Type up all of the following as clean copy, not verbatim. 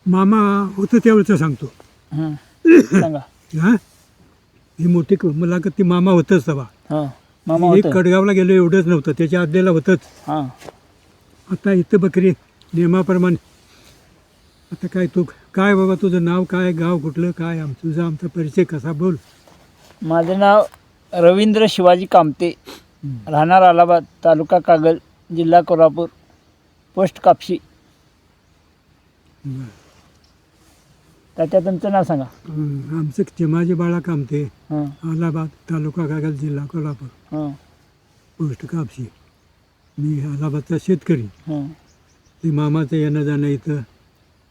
मामा होतं त्यावेळचं सांगतो. हं. सांगा. हां ही मोठी मुलाखत ती मामा होतंच तेव्हा. हां. मामा एक होतं. कडगावला गेलो एवढंच नव्हतं, त्याच्या आदलेला होतंच. हां. आता इथं बकरी नियमाप्रमाणे. आता काय तू काय बाबा, तुझं नाव काय, गाव कुठलं, काय तुझा आमचा परिचय कसा, बोल. माझं नाव रवींद्र शिवाजी कामते, राहणार अलाहाबाद, तालुका कागल, जिल्हा कोल्हापूर, पोस्ट कापशी. बरं. त्याच्या तुमचं नाव सांगा. आमचं चिमाजी बाळा कामते, हां. अलाहाबाद, तालुका कागल, जिल्हा कोल्हापूर, हां. पोस्ट कापशी. मी अलाहाबादचा शेतकरी. हां. ते मामाचं येणं जाणं इथं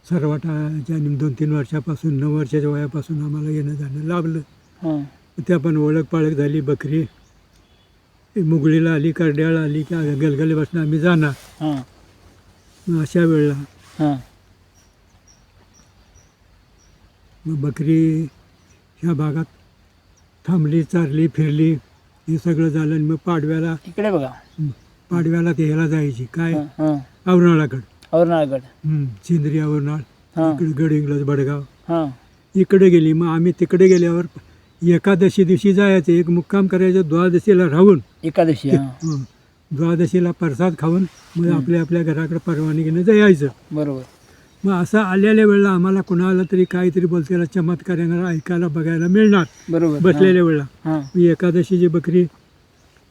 सरवाटाच्या 2-3 वर्षापासून, 9 वर्षाच्या वयापासून आम्हाला येणं जाणं लाभलं. हां. त्या पण ओळख पाळख झाली. बकरी मुगळीला आली, करड्याला आली की गलगलीपासून आम्ही जाणार. हां. मग अशा वेळेला हां. मग बकरी ह्या भागात थांबली, चारली, फिरली, हे सगळं झालं. आणि मग इकडे बघा. पाडव्याला ते ह्याला जायची काय, हां. हां. औरणाळाकडं. औरनाळगड. चिंद्री, औरणाळ, हां. इकडे गड इंग्लज, बडगाव, हां. इकडे गेली. मग आम्ही तिकडे गेल्यावर एकादशी दिवशी जायचं, एक मुक्काम करायचं, द्वादशीला राहून एकादशी. हां. द्वादशीला प्रसाद खाऊन मग आपल्या आपल्या घराकडे परवानगीनं जायचं. बरोबर. मग असं आलेल्या वेळेला आम्हाला कुणाला तरी काहीतरी बोलतेला चमत्कार येणार, ऐकायला बघायला मिळणार बरोबर. बसलेल्या वेळेला. हां. मी एकादशीची बकरी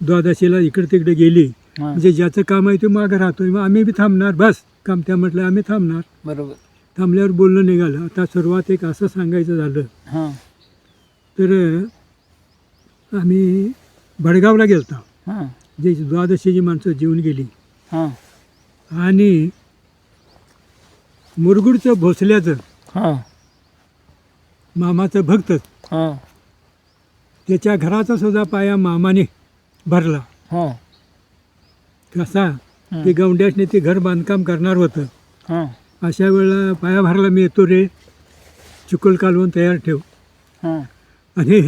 द्वादशीला इकडे तिकडे गेली, हां. म्हणजे ज्याचं काम आहे ते मागं राहतोय, मग आम्ही बी थांबणार. बस काम त्या म्हटलं आम्ही थांबणार. बरोबर. थांबल्यावर बोलणं निघालं. आता सुरुवात एक असं सांगायचं झालं हां. तर आम्ही भडगावला गेलतो, हां. जे द्वादशीची माणसं जेवून गेली. हां. आणि मुरगुडचं भोसल्याचं हां. मामाचं भक्त, हां. त्याच्या घराचा सुद्धा पाया मामाने भरला. हां. कसा ते गवंड्यासने ते घर बांधकाम करणार होतं. हां. अशा वेळेला पाया भरला, मी येतो रे, चिखल कालवून तयार ठेव. हां. आणि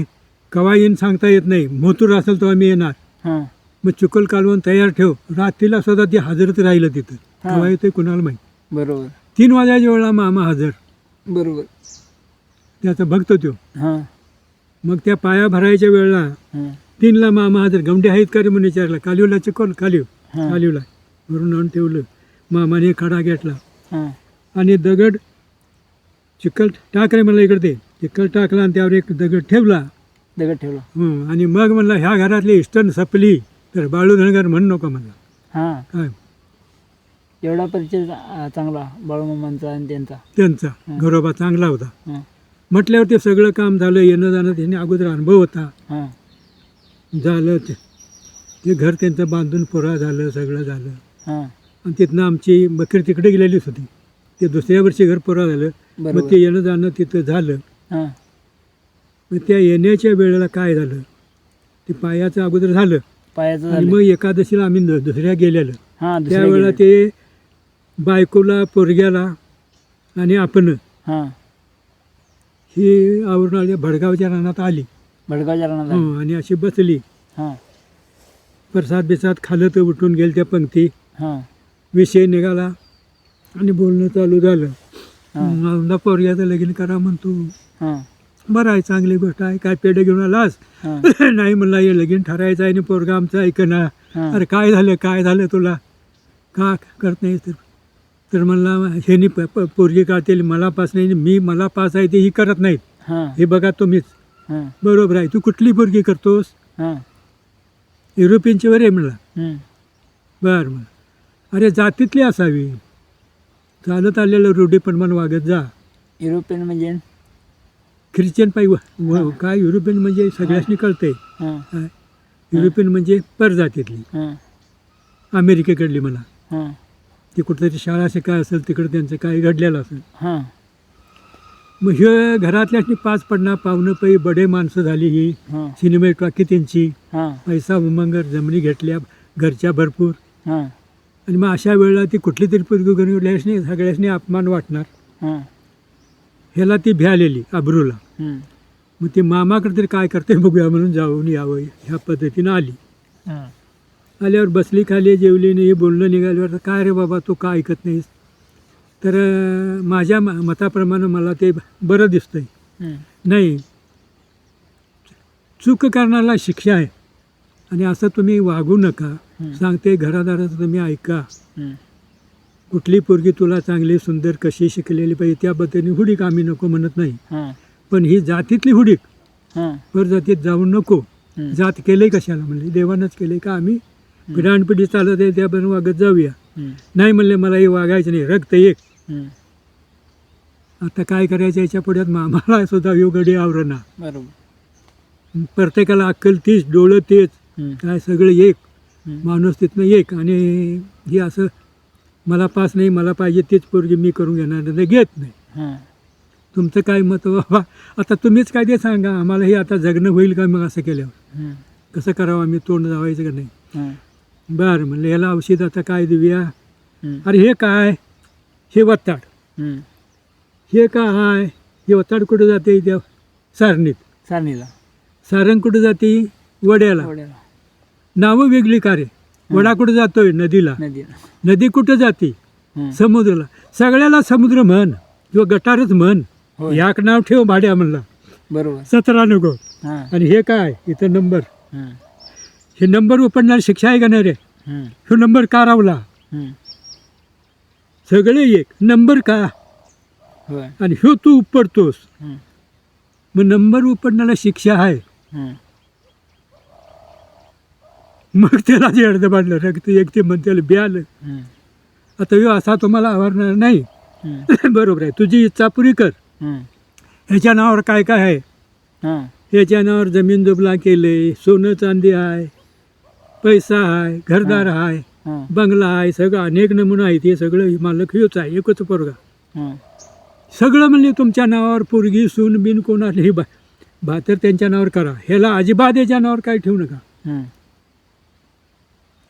कवा येईन सांगता येत नाही, मोतूर असेल तेव्हा मी येणार. हां. मग चिखल कालवून तयार ठेव. रात्रीला सुद्धा ते हजरत राहिलं तिथं. हां. कवा येतोय कुणाला माहीत. बरोबर. 3 वाजायच्या वेळेला मामा हजर, बरोबर. त्याचा भक्त तो. हां. मग त्या पाया भरायच्या वेळेला हां. 3ला मामा हजर. गवंडे आहेत का रे म्हणून विचारला. कालिवला चिखल, कालिव हां. कालिवला भरून आणून ठेवलं. मामाने खडा घेतला हां. आणि दगड चिखल टाक रे म्हणलं इकडे. ते चिखल टाकला आणि त्यावर एक दगड ठेवला. दगड ठेवला. आणि मग म्हणलं ह्या घरातली इष्टन सपली तर बाळू धनगर म्हणू नको म्हणला. हां. काय एवढा परिचय चांगला बाळूमामांचा आणि त्यांचा हां. घरोबा चांगला होता. हां. म्हटल्यावर ते सगळं काम झालं. येणं जाणं त्याने अगोदर अनुभव होता. हां. झालं ते घर त्यांचं बांधून पुरा झालं, सगळं झालं. हां. आणि तिथनं आमची बकरी तिकडे गेलेलीच होती. ते दुसऱ्या वर्षी घर पुरा झालं. मग बरोबर. ते येणं जाणं तिथं झालं. हां. मग त्या येण्याच्या वेळेला काय झालं, ते पायाचं अगोदर झालं. पायाचं आणि झालं. मग एकादशीला आम्ही दुसऱ्या गेलेलं. हां. दुसऱ्या त्यावेळेला गेल्या. ते बायकोला, पोरग्याला आणि आपण हां. ही आवरणाच्या भडगावच्या रानात आली. भडगावच्या रानात आली. आणि अशी बसली. हां. प्रसाद बिसाद खाल्लं तर उठून गेल त्या पंक्ती. हां. विषय निघाला आणि बोलणं चालू झालं. हां. पोरग्याचं लगीन करा म्हणतो. हां. बरं आहे, चांगली गोष्ट आहे. काय पेढे घेऊन आलास? हां. नाही म्हणला, हे लगीन ठरायचं आहे आणि पोरगा आमचं ऐकना. हां. अरे काय झालं तुला, का करत नाही? तर म्हणला ह्यानी पोरगी काढतील, मला पास नाही, मला पास आहे ते ही करत नाहीत. हां. हे बघा तुम्हीच. हां. बरोबर आहे. तू कुठली पोरगी करतोस? हां. युरोपियनची वर आहे म्हणला. हं. बरं मग अरे जातीतली असावी. चालत आलेलं रूढीप्रमाणे वागत जा. युरोपियन म्हणजे? ख्रिश्चन पाहिजे काय. युरोपियन म्हणजे सगळ्यांनी कळतंय. हां. युरोपियन म्हणजे परजातीतली, हां. अमेरिकेकडली म्हणा. हां. ते कुठंतरी शाळा शिकाय असेल, तिकडं त्यांचं काही घडलेलं असेल. हां. मग हे घरातल्याशी 5 पडणार पाहुणं पै बडे माणसं झाली. ही हां. सिनेमे टाकी त्यांची, हां. पैसा उमंगर, जमिनी घेतल्या घरच्या भरपूर. हां. आणि मग अशा वेळेला ती कुठली तरी पोरगी गणवल्यासनी सगळ्यासनी अपमान वाटणार. हां. ह्याला ती भ्यालेली अब्रूला. हं. मग ती मामाकडे तरी काय करते बघूया म्हणून जाऊन यावं, ह्या पद्धतीनं आली. तर माझ्या मताप्रमाणे मला ते बरं दिसतंय. नाही, चूक करण्याला शिक्षा आहे आणि असं तुम्ही वागू नका. सांगते घरादाराचं तुम्ही ऐका. कुठली पोरगी तुला चांगली सुंदर कशी शिकलेली पाहिजे त्याबद्दल हुडीक आम्ही नको म्हणत नाही, पण ही जातीतली हुडीक परजातीत जाऊ नको. जात केले कशाला म्हणले, देवानंच केले का आम्ही पिढ्यानपिढी चालत आहे त्याबरोबर वागत जाऊया. नाही म्हणले मला हे वागायचं नाही, रक्त एक. आता काय करायचं याच्या पुढ्यात मामाला सुद्धा योगडी आवरणा. बरोबर. प्रत्येकाला अक्कल तीच, डोळं तेच, काय सगळं एक, माणूस तिथनं एक. आणि हे असं मला पास नाही, मला पाहिजे तीच पोरगी मी करून घेणार नाही, घेत नाही. तुमचं काय मत बाबा, आता तुम्हीच काय ते सांगा आम्हाला. हे आता जगणं होईल का मग असं केल्यावर? कसं करावं आम्ही, तोंड जावायचं का नाही? बरं म्हणलं याला औषध आता काय देऊया. अरे हे काय, हे वत्ताड, हे काय, हे वत्ताड कुठं जाते त्या सारणीत, सारंग कुठं जाते वड्याला. नावं वेगळी का रे? वडा कुठं जातोय नदीला, नदी कुठं जाते समुद्राला. सगळ्याला समुद्र म्हण किंवा गटारच म्हण, याक नाव ठेव भाड्या म्हणला. बरोबर. 17 नको. आणि हे काय इथं नंबर, हे नंबर उपडणार शिक्षा आहे का नाही रे? ह्यो नंबर का रावला? सगळे एक नंबर का? आणि ह्यो तू उपडतोस, मग नंबर उपडण्याला शिक्षा आहे. मग त्याला जे अर्ध पाडलं रक्त एक ते मन त्याला ब्यालं. आता ह्यो असा तुम्हाला आवडणार नाही. बरोबर आहे, तुझी इच्छा पुरी कर. ह्याच्या नावावर काय काय आहे? ह्याच्या नावावर जमीन दुबला केले, सोनं चांदी आहे, पैसा आहे, घरदार आहे, बंगला आहे, सगळं अनेक नमुना आहेत. हे सगळं मालक ह्योच आहे, एकच पोरगा. सगळं म्हणजे तुमच्या नावावर पोरगी सून बिन कोणाला ही भातर त्यांच्या नावावर करा. ह्याला अजिबात याच्या नावावर काय ठेवू नका.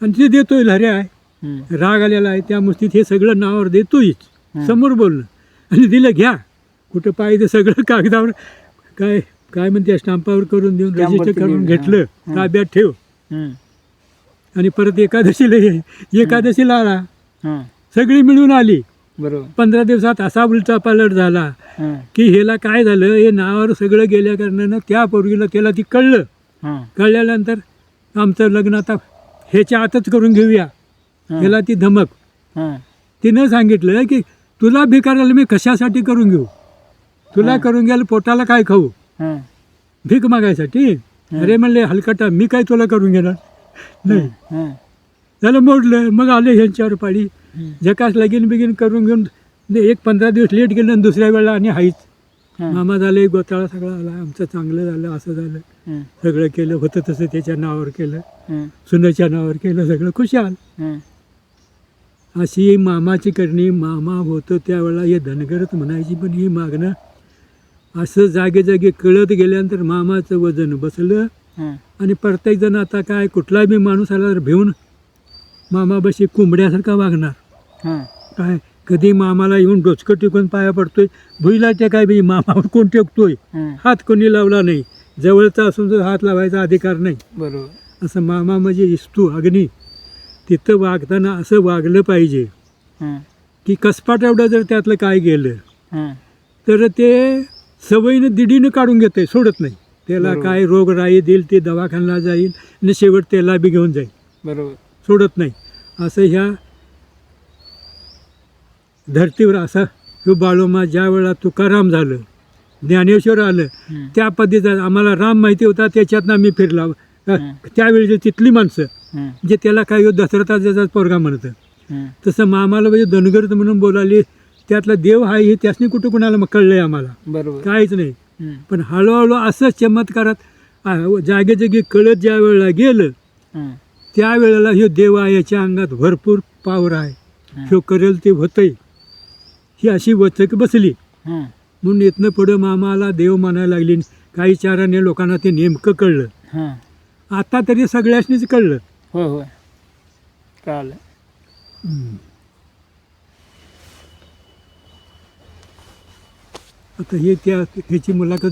आणि ते देतोय लहऱ्या आहे, राग आलेला आहे, त्या मुस्तीत हे सगळं नावावर देतोयच, समोर बोलणं. आणि दिलं घ्या, कुठं पाहिजे सगळं कागदावर काय काय म्हणते स्टांपावर करून देऊन रजिस्टर करून घेतलं, ताब्यात ठेव. आणि परत एकादशीला आला, सगळी मिळून आली. बरोबर. 15 दिवसात असा उलटा पालट झाला की ह्याला काय झालं, हे नावावर सगळं गेल्या कारणानं त्या पोरगीला त्याला ती कळलं. कळल्यानंतर आमचं लग्न आता ह्याच्या आतच करून घेऊया, ह्याला ती धमक. तिनं सांगितलं की तुला भिकाराला मी कशासाठी करून घेऊ, तुला करून घ्यायला पोटाला काय खाऊ, भीक मागायसाठी? अरे म्हणले हलकटा, मी काय तुला करून घेणार नाही. झालं मोडलं. मग आले ह्यांच्यावर पाळी, जकास लगीन बिगीन करून घेऊन 15 दिवस लेट गेलं आणि दुसऱ्या वेळेला आणि हाईच. मामा झाले, गोताळा सगळा आला, आमचं चांगलं झालं, असं झालं, सगळं केलं होतं तसं त्याच्या नावावर केलं, सुनेच्या नावावर केलं, सगळं खुशाल. अशी मामाची करणी. मामा होतं त्यावेळेला हे धनगरच म्हणायची, पण ही मागणं असं जागे जागे कळत गेल्यानंतर मामाचं वजन बसलं. आणि प्रत्येकजण आता काय कुठला बी माणूस आला तर भिवून मामापाशी कोंबड्यासारखा वागणार. काय कधी मामाला येऊन डोचकं टिकून पाया पडतोय, भुईला ते काय बी मामावर कोण टेकतोय, हात कोणी लावला नाही, जवळचा असून तर हात लावायचा अधिकार नाही. बरोबर. असं मामा म्हणजे इस्तू अग्नी. तिथं वागताना असं वागलं पाहिजे की कसपाट एवढं जर त्यातलं काय गेलं तर ते सवयीनं दिडीनं काढून घेतंय, सोडत नाही. त्याला काय रोगराई देईल ते दवाखान्याला जाईल आणि शेवट त्याला बी घेऊन जाईल. बरोबर. सोडत नाही. असं ह्या धर्तीवर असा ह्यो बाळोमा ज्या वेळा तुकाराम झालं, ज्ञानेश्वर आलं, त्या पद्धतीचा आम्हाला राम माहिती होता, त्याच्यातनं आम्ही फिरला. त्यावेळी तिथली माणसं जे त्याला काय ह्यो दशरथाचा पोरगा म्हणतं, तसं मामाला म्हणजे धनगरच म्हणून बोलाली. त्यातला देव हा हे त्यासनी कुठं कुणाला मग कळलंय आम्हाला. बरोबर. काहीच नाही. पण हळूहळू असं चमत्कारात जागे जागी कळत ज्या वेळेला गेलं त्यावेळेला ह्यो देव आहे, याच्या अंगात भरपूर पावर आहे, ह्यो करेल ते होतंय, ही अशी वचक बसली. म्हणून इथनं पुढं मामाला देव म्हणायला लागली. काही चाराने लोकांना ते नेमकं कळलं. आता तरी सगळ्यांनीच कळलं. होय होय कळलं. आता हे ह्याची मुलाखत